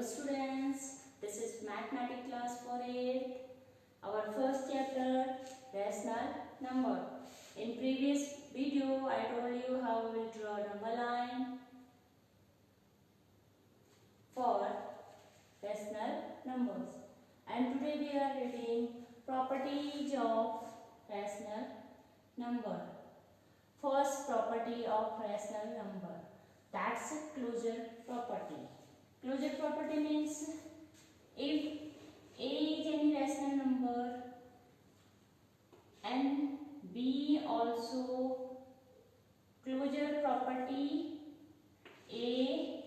Hello students, this is mathematics class for 8th. Our first chapter, rational number. In previous video, I told you how we will draw number line for rational numbers. And today we are reading properties of rational number. First property of rational number, that's closure property. Closure property means if A is any rational number and B also closure property A,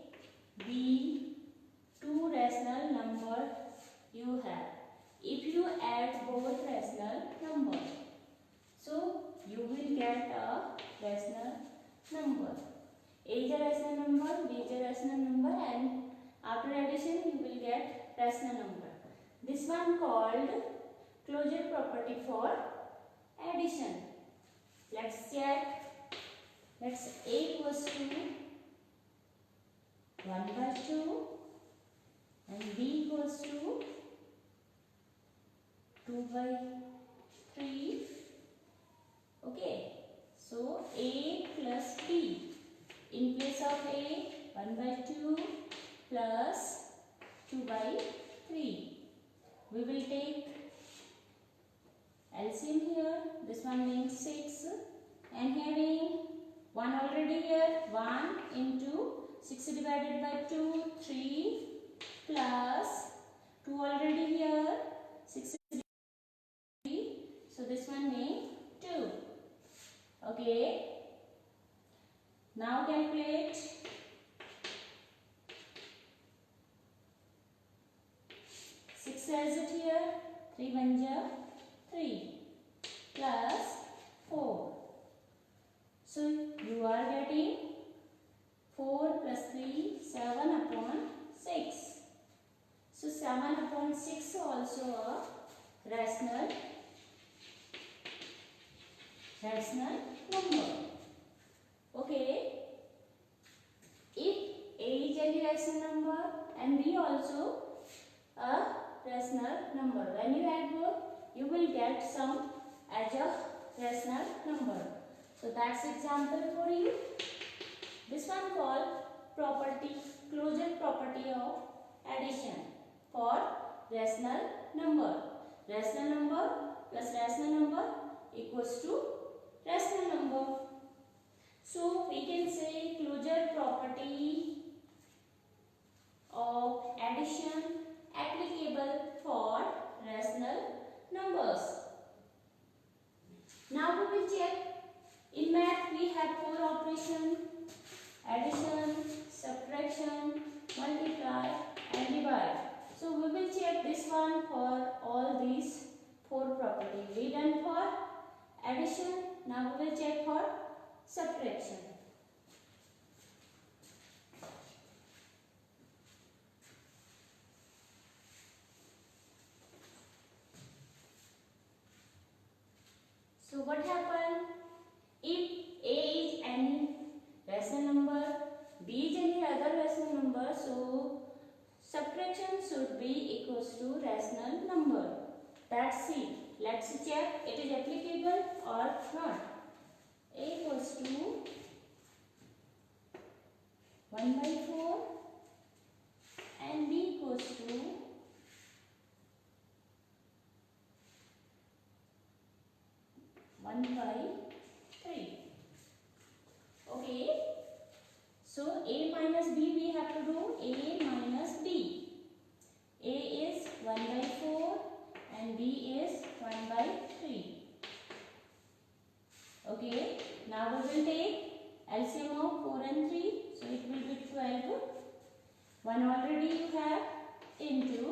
B, two rational number you have. If you add both rational number, so you will get a rational number. A is a rational number, B is a rational number, and after addition you will get rational number. This one called closure property for addition. Let's check. Let's A equals to 1/2 and B equals to 2/3. Okay, so A plus B. In place of A, 1/2 plus 2/3. We will take LCM here. This one means 6. And having 1 already here. 1 into 6 divided by 2, 3 plus 2 already here. 6 3. So this one means 2. Okay. Now calculate. 6 has it here. 3 1 ja 3 plus 4. So you are getting 4 plus 3 7 upon 6. So 7 upon 6 also a rational number. Okay. If A is a rational number and B also a rational number, when you add both, you will get sum as a rational number. So that's example for you. This one called closure property of addition for rational number. Rational number plus rational number equals to rational number. So we can say closure property of addition applicable for rational numbers. Now we will check. In math we have 4 operations: addition, subtraction, multiply and divide. So we will check this one for all these 4 properties. We done for addition. Now we will check for subtraction. So what happened? If A is any rational number, B is any other rational number, so subtraction should be equals to rational number. That's it. Let's check it is applicable or not. A equals to 1/4 and B equals to 1/3. Okay. So A minus B we have to do A minus B. A is 1/4 and B is 1/3. Okay. Now we will take LCM of 4 and 3. So it will be 12. 1 already you have into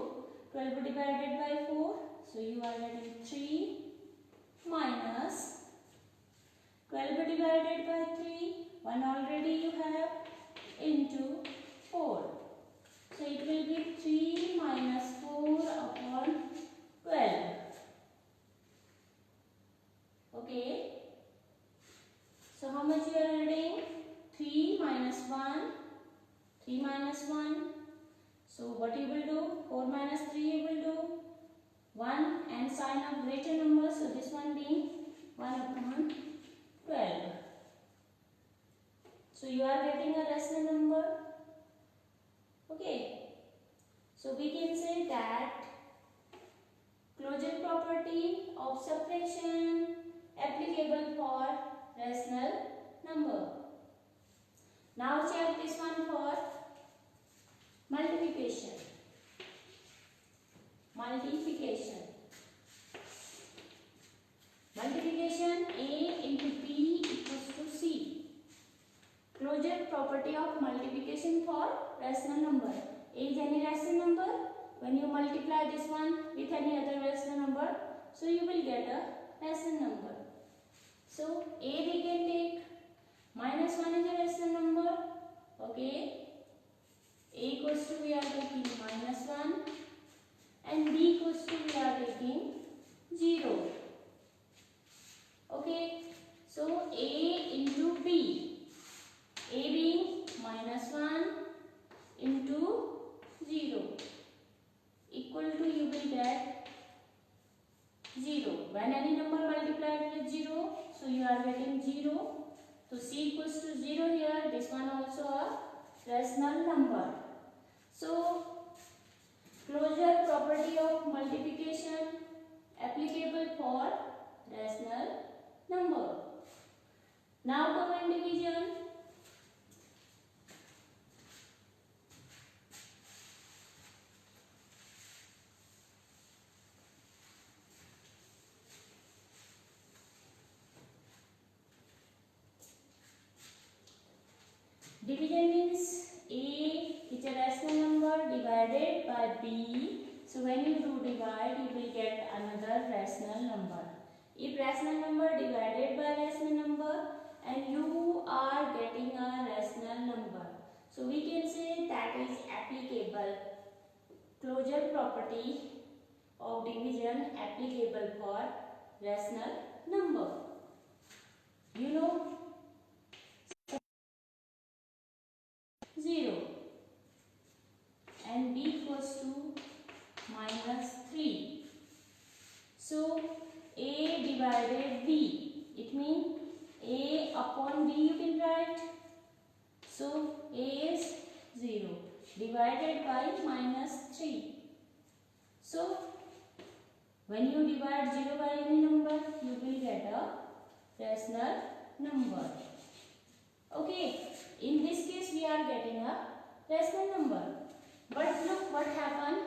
12 divided by 4. So you are getting 3 minus 12 divided by 3. 1 already you have into 4. So it will be 3 minus 4 upon 12. Okay. So how much you are adding? 3 minus 1. 3 minus 1. So what you will do? 4 minus 3 you will do 1 and sign of greater number. So this one being 1 upon 12. So you are getting a rational number. Okay. So we can say that closure property of subtraction applicable for rational number. Now check this one for multiplication. Multiplication. Multiplication A into B equals to C. Closure property of multiplication for rational number. A is any rational number. When you multiply this one with any other rational number, so you will get a rational number. So A we can take minus 1 is a rational number. Okay. A equals to we are taking minus 1 and B equals to we are taking 0. Okay. So A into B. A being minus 1 into 0 equal to you will get 0. When any number multiplied with 0, so you are getting 0. So C equals to 0 here. This one also a rational number. So closure property of multiplication applicable for rational number. Now come in division. Division means A is a rational number divided by B. So when you do divide, you will get another rational number. If rational number divided by rational number and you are getting a rational number, so we can say that is applicable. Closure property of division applicable for rational number. You know 0 and B equals to minus 3. So A divided B, it means A upon B you can write. So A is 0 divided by minus 3. So when you divide 0 by any number, you will get a rational number. Okay, in this case we are getting a rational number. But look what happened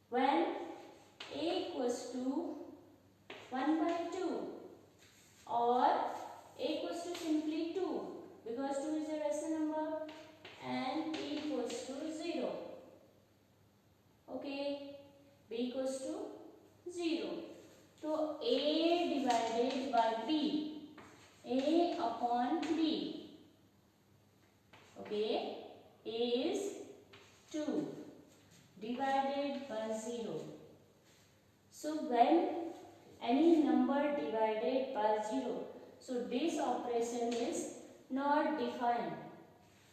when A equals to 1 by 2 or A equals to simply 2 because 2 is a rational number and B equals to 0. Okay, B equals to 0. So A divided by B, A upon B. Okay, A is 2 divided by 0. So when any number divided by 0, so this operation is not defined.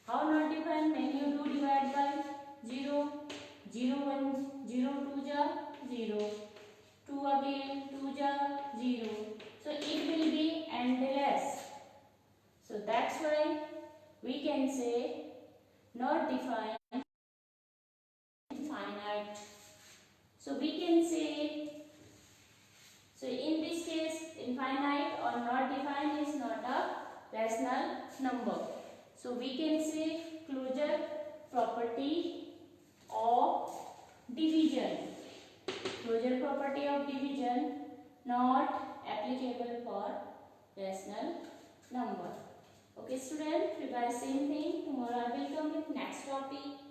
How not defined? When you do divide by 0, 0 1, 0 2 ja 0, 2 again 2 ja 0. So it will be endless. So that's why we can say not defined, finite. So we can say, so in this case infinite or not defined is not a rational number. So we can say closure property of division. Closure property of division not applicable for rational number. Okay students, revise same thing. Tomorrow I will come with next topic.